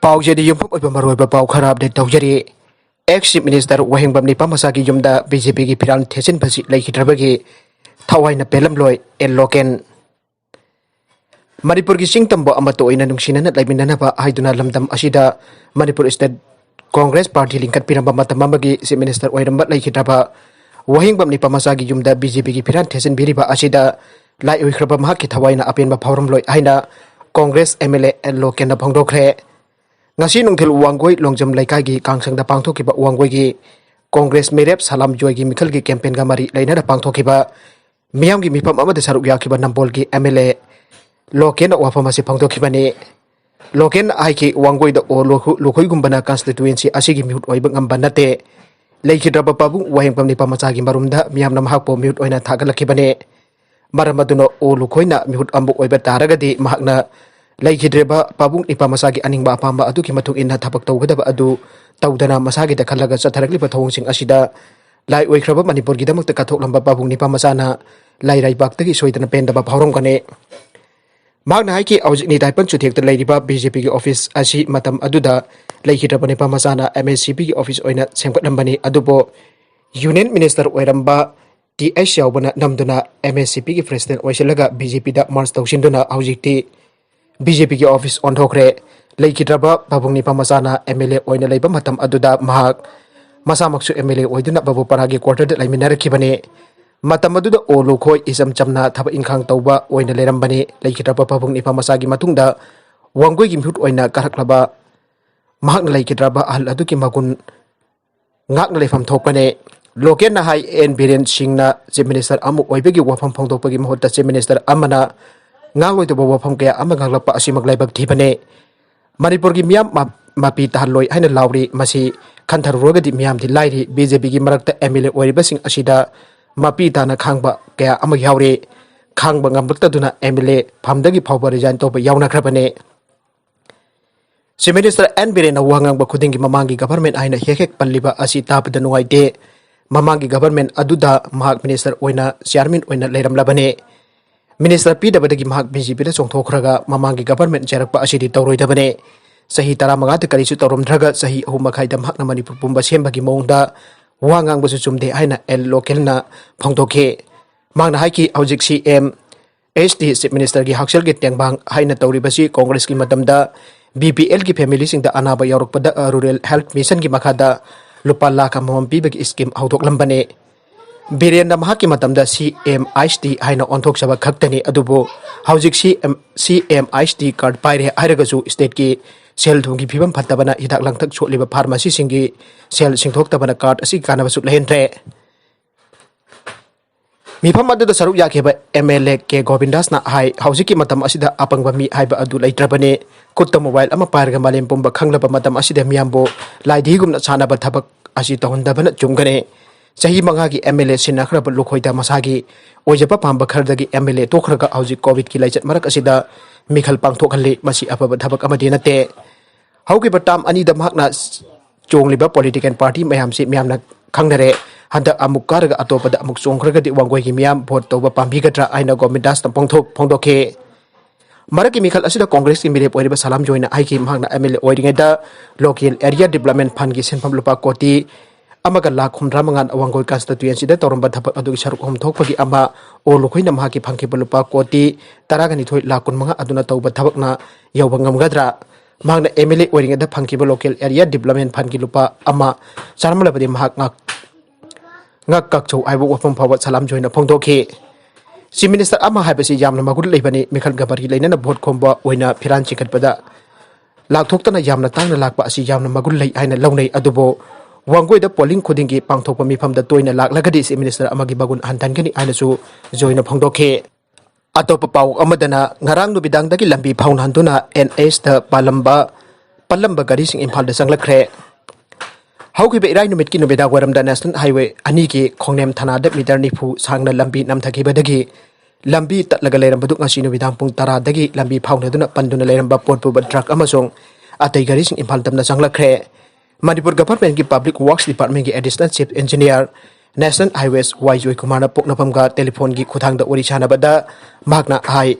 Paujadi Yumpu Maroba Pau Kharab de Taujari, ex Minister Wangkhem Nipamacha Yumda BJP firal thetchinbasi Leikhidrabagi thawaina pellmloi Loken. Manipur ki singtambo amato ina nungsinan at laiminanaba haiduna lamdam asida Manipur State Congress Party lingkat piramba matamamagi si Minister Oiramba Leikhidraba Wangkhem Nipamacha Yumda BJP firal thetchinbiriba asida Leikhidraba mahaki thawaina apenba phauromloi haina Congress MLA Loken na Khanghnkhre. Ngasi nungthil wangoi longjam laikai gi kangsangda pangthokiba wangoi gi Congress merep salam joy gi mikhal gi campaign ga mari laina da pangthokiba miyam gi mifam amade saruk yakiba nambol gi MLA Loken wafama si pangthokibani Loken aiki wangoi da o lokhoi gumbana constituency asigi mihut oiba ngamba nate Leikhidraba pabu Wangkhem Nipamacha gi marumda miyam na mahakpo mihut oina thagalakibani maramaduna o lokhoina mihut ambu oiba taragadi mahakna Leikhidraba pabung Nipamacha gi aningba apamba adu ki mathuk inna thapak tawgadaba adu tawdana masagi da khalaga chatharakliba thawngsing asida lai oikraba Manipur gi damakta kathok lamba pabung Nipamacha na lai raibak tagi soidana pendaba phaurom gane magna haiki aujik ni daipan chuthek lairiba BJP gi office asi matam aduda Leikhidraba Nipamacha na MSCP gi office oina semkatnambani adubo Union Minister oiramba TS yaubana namduna MSCP gi president oisilaga BJP da march tawsinduna aujikti BJP ki office on Thingkhre Leikhidraba babung Nipamacha na MLA oina leiba matam aduda mahak masamaksu MLA oiduna babu paragi quarter da laiminarakibani matam aduda o lokhoi isam chamna thaba inkhang tauba oina lerambani Leikhidraba babung Nipamacha gi matungda wangoi gi mhut oina Karaknaba mahak Leikhidraba ahal adu ki magun ngak lefam thokpane Loken na hai en biren singna chief minister amu oibegi wafam phongdokpagi mahutta chief minister amana ngaloi to wafam kaya ama ngalapa asimak laibak thibane Manipur gi miyam mapi tahloi haina lauri masi khanthar rogadi miyam di lairi BJP gi marakta MLA oiribasing asida mapi tana khangba kaya ama yaure khangba ngambakta duna MLA phamdagi phawba resign to ba yauna khrabane Chief Minister N Birena wangang ba khudingi mamangi government aina hekek palliba asi tapda nuaide mamangi government aduda mahak minister oina chairman oina leiramlabane Minister PWD mahak BJP da chongthokkhraga mamangi government jerakpa asidi tawroidabane sahi 15 ta karisu tawromdraga sahi 3 makhai da mahakna Manipur pumba sembagi mongda wangang basu chumde haina Loken na phongthokhe mangna haiki aujik CM SD Chief Minister gi haksel gi tengbang haina tawribasi Congress gi matamda BPL gi family sing da anaba Yaorakpada rural health mission gi makhada lupa lakh amam pibagi scheme hautok lambane Birenda mahaki matamda CMISD haina onthok saba khaktani adubo haujik CMISD card paire airagasu state ki sel thungi phibam phattabana hidak langthak choliba pharmacy singi sel singthok tabana card asi kanaba su lehentre mifam adu da saruk yakheba MLA ke Govindas na hai haujiki matam asida apangba mi haiba adu leitrabane kutta mobile ama parga malem pumba khanglaba matam asida miyambo laidigumna chanaba thabak asi tahundabana chumgane Sahi mangagi MLA sinakrab lokhoida masagi ojapa pamba khardagi MLA tokraga auji COVID ki laichat marak asida mikhal pangthokhalli masi apaba thabak amadi nate hauki batam ani da mahakna chongliba political party mayamsi miyamna khangnare handa amuk karaga atopada amuk chongkhraga di wangoi ki miyam vote toba pambigadra aina gomindas tam phongthokhe maraki mikhal asida Congress ki mirep oiriba salam joina aiki mahakna MLA oiringeda local area development fund ki senpam lupa koti amaga lakh humra mangan awangoi constituency da toromba thapak adu saruk hom thokpagi ama o lokhoina mahaki phangke balupa koti taragani thoi lakun manga aduna tawba thabakna yawba ngamgadra magna MLA oiringa da phangke local area development fund ki lupa ama charmala badi mahak ngak kakchau aibu wafam phawat salam joina phongdokhe Chief Minister ama haibasi yamna magud leibani mikhal gabari leina vote khomba oina phiran chikatpada lakthokna yamna tangna lakpa asi yamna magud lei aina launei adubo wangoi da polling khudingi pangthokpa mifam da toina laklagadi Chief Minister amagi bagun hantangani ainasu joina phongdokhe atopa pau amadana Ngarang Numidang dagi Lambi faonaduna NS da pellmba Garising Imphal da chnglkkhre haukibe irai numit ki numida waramda national highway ani ki khongnem thana da meter nifu sangna Lambi namthaki badagi Lambi tatlaga leirambadu ngasi Numidang pung 10 dagi Lambi faonaduna panduna leiramba potpu ba truck amasong atai Garising Imphal damna chnglkkhre Manipur Government ki Public Works Department ki Additional Chief Engineer National Highways YJ Kumana Poknapamga telephone ki khuthang da ori chana bada magna hai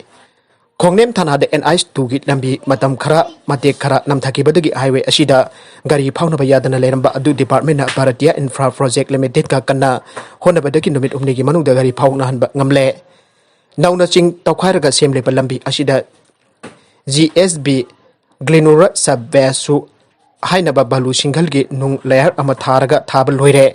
Khanghnkhre Thanada NIS2 gi Lambi matam khara matek khara namthakibadagi highway asida gari faunaba yadana leramba adu department na Bharatiya Infra Project Limited ka kanna honabadagi numit umnigi manungda gari fauna hanba ngamle nauna ching tawkhairaga semle lambi asida GSB Glenura Sabvesu hainaba balu single gi nung layer ama tharaga thabal loire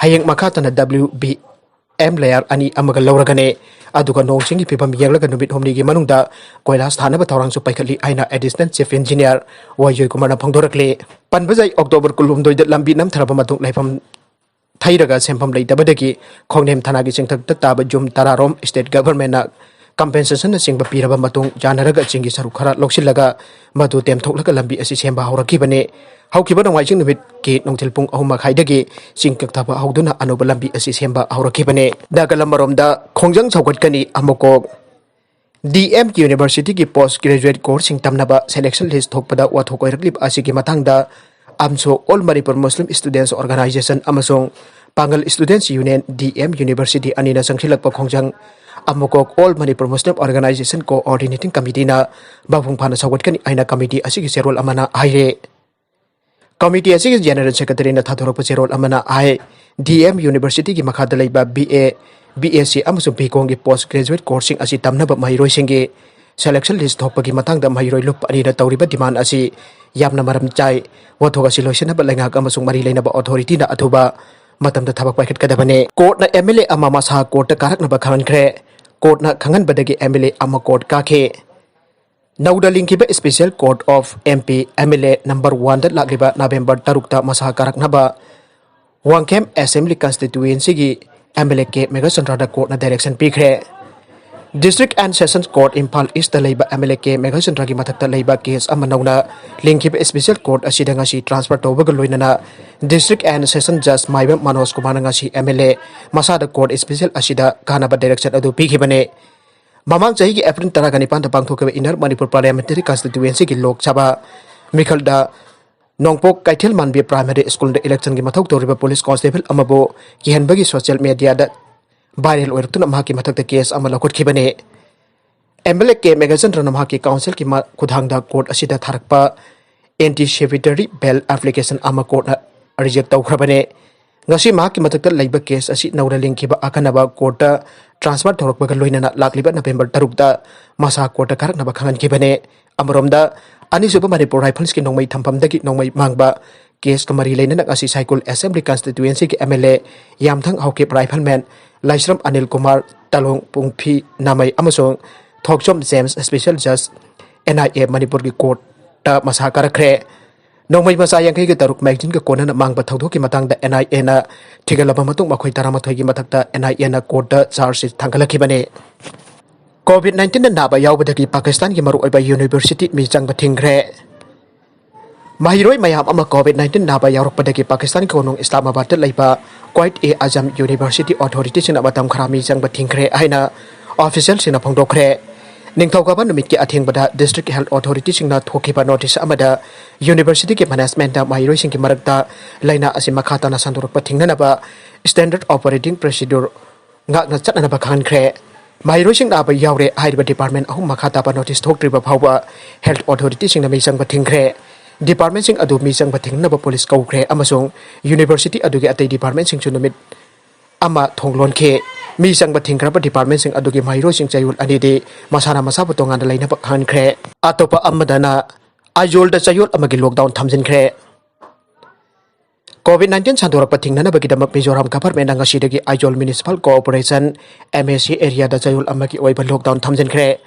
hayeng makhatana WBM layer ani amaga lawragane aduga nongsingi pibam yanglaga numit homnigi manungda koilas thanaba thawrangsu paikhatli aina additional chief engineer Wayoy Kumarna phangdorakle panbajai October kulumdoi da lambi nam tharaba matung laifam thairaga sempam leitabadagi Khanghnkhre thanagi chingthak taba jum tararom state government na compensation na singba piraba matung janaraga chingi saru khara loksilaga madu temthoklaga lambi asi semba haurakibane haukiba nongwaijing numit ki nongthilpung ahuma khaidagi singkak thaba hauduna anoba lambi asi semba haurakibane dagalammaromda khongjang chawgatkani amoko DM University ki postgraduate course sing tamnaba selection list thokpada wathokoiraklip asigi matangda amso all Manipur Muslim Students Organization amasong Pangal Students Union DM University anina sangthilakpa khongjang amokok all Manipur Muslim Organization Coordinating Committee na bafung phana sawgatkani aina committee asigi serol amana aire Committee asigi General Secretary na thathorakpa serol amana ai DM University ki makhada leiba BA BSc amasung BCom ki postgraduate coursing asi tamnaba mahiroi singi selection list thokpagi matangda mahiroi lup ani na tawriba demand asi yamna maram chai wathoga siloisenaba lengak amasung mari leinaba authority na athuba matamda thabak paikhat kadabane court na MLA ama Masa court ta Karaknaba Khanghnkhre court na Khanghnkhre MLA ama court kakhe Nauda linkiba special court of MP MLA number 1 da lagliba November 3 ta Masa Karaknaba Wangkhem Assembly Constituency gi MLA ke Mega Central Court na direction pikhre District and Sessions Court Imphal East da leiba MLA ke Mega Central gi mathakta leiba case amanauna linkiba special court asida ngasi transfer tawbaga loinana District and Session Judge Maiba Manos Kumana ngasi MLA Masa da court special asida Karaknaba direction adu pikhibane Mamang chahi ki April 19 da pangthokeba Inner Manipur Parliamentary Constituency ki Lok Sabha Mikhalda Nongpok Kaithel Manbi Primary School da election ki mathok toriba police constable amabo kihanbagi social media da viral oirtuna mahaki mathakta case ama lakhotkhibane MLA ke Mega Central mahaki council ki khudhangda court asida tharakpa anti-secretary bail application ama court na reject tawkhrabane ngasi mahaki mathakta leiba case asi naura lingkiba akanaba court ta transfer thorokbaga loinana lakliba November 3 da Masa court ta Karaknaba Khanghnkhre amromda Anisuba Manipur Rifles ki nongmai thampamdagi nongmai mangba case kamari leinana asi Cycle Assembly Constituency ki MLA yamthang hauke rifleman Laisram Anil Kumar Talong Pungphi namai amasong Thokchom James Special Judge NIA Manipur ki court ta Masa Karaknkhre nongmai masa yangkai ki taruk magazine ka kona na mangba thawdo ki matangda NIA na thigalaba matung makhoi taramathoi ki mathakta NIA na court ta charge thangkalakhibane COVID-19 na naba yaubadagi Pakistan ki maru oiba University mi changba Thingkhre mahiroi mayam ama COVID-19 naba Yaorakpadagi Pakistan ko nong Islamabad ta leiba Quaid e Azam University Authority sina matam kharami changba Thingkhre aina official sina phangdokhre ningthokaba numit ki athengbada District Health Authority singna thokhiba notice amada University ki management da mahiroi sing ki marakta laina asi makhata na sandorakpa thingna ba standard operating procedure ngakna chatna ba Khanghnkhre mahiroi sing naba yaure haiba department ahum makhata ba notice thoktriba phawba health authority singna mi changba Thingkhre department sing adu mi changba thingna ba police kaukhre amasung University adu ki atai department sing chunumit ama thonglon khe mi changba Thingkhre ba department sing adu ki mahiroi sing chayul ani de masana masa butonga da laina ba Khanghnkhre atopa amadana ajol da chayul amagi lockdown thamjinkhre COVID-19 sandorakpa thingna bagi damak Mizoram government ang asidagi Ajol Municipal Cooperation MSC area da chayul amagi oiba lockdown thamjinkhre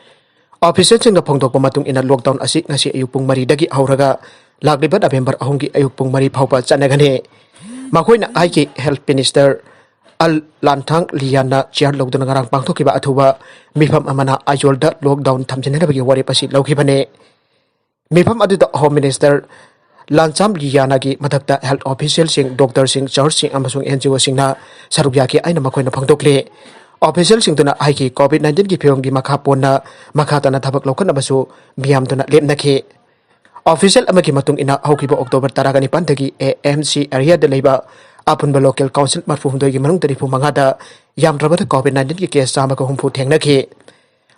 official sing na phongdokpa matung ina lockdown asi ngasi ayuk pung 3 dagi hauraga lagliba November 2 gi ayuk pung 3 phawpa chanagane makoina ai ki health minister Al Lanthang Liana chair logduna ngarang pangthokiba athuba mifam amana Ajol da lockdown thamjinna bagi wari pasi laukhibane mifam adu da home minister Lancham Liana ki mathakta health official sing doctor sing church sing amasung NGO sing na sarukya ki aina makoina phangdokle official sing tuna ai ki COVID-19 ki phiyom gi makha ponna makha tana thabak lokan abasu miam tuna lepnakhe official amaki matung ina haukiba October 15 dagi AMC area da leiba apunba local council marfu hundoi gi manung tari pu mangada yamdrabada COVID-19 ki case sama ko humpu thengnakhe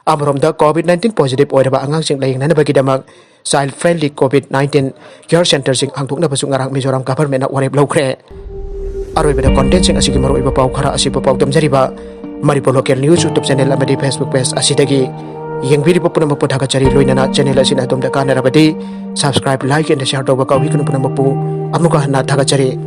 Amromda COVID-19 positive oiraba angangsing laingnanabagidamag child friendly COVID-19 care center sing hangtuknabasung ngarang Mizoram government na warib Lokhre. Aroibada content sing asigi maroiba pau khara asiba pau damjariba Manipur Local News YouTube channel amadi Facebook page asidagi yengbiriba punamapu thagachari loinana channel asina domda kanarabadi subscribe like and share tawba kawi kunu punamapu amuka hanna thagachari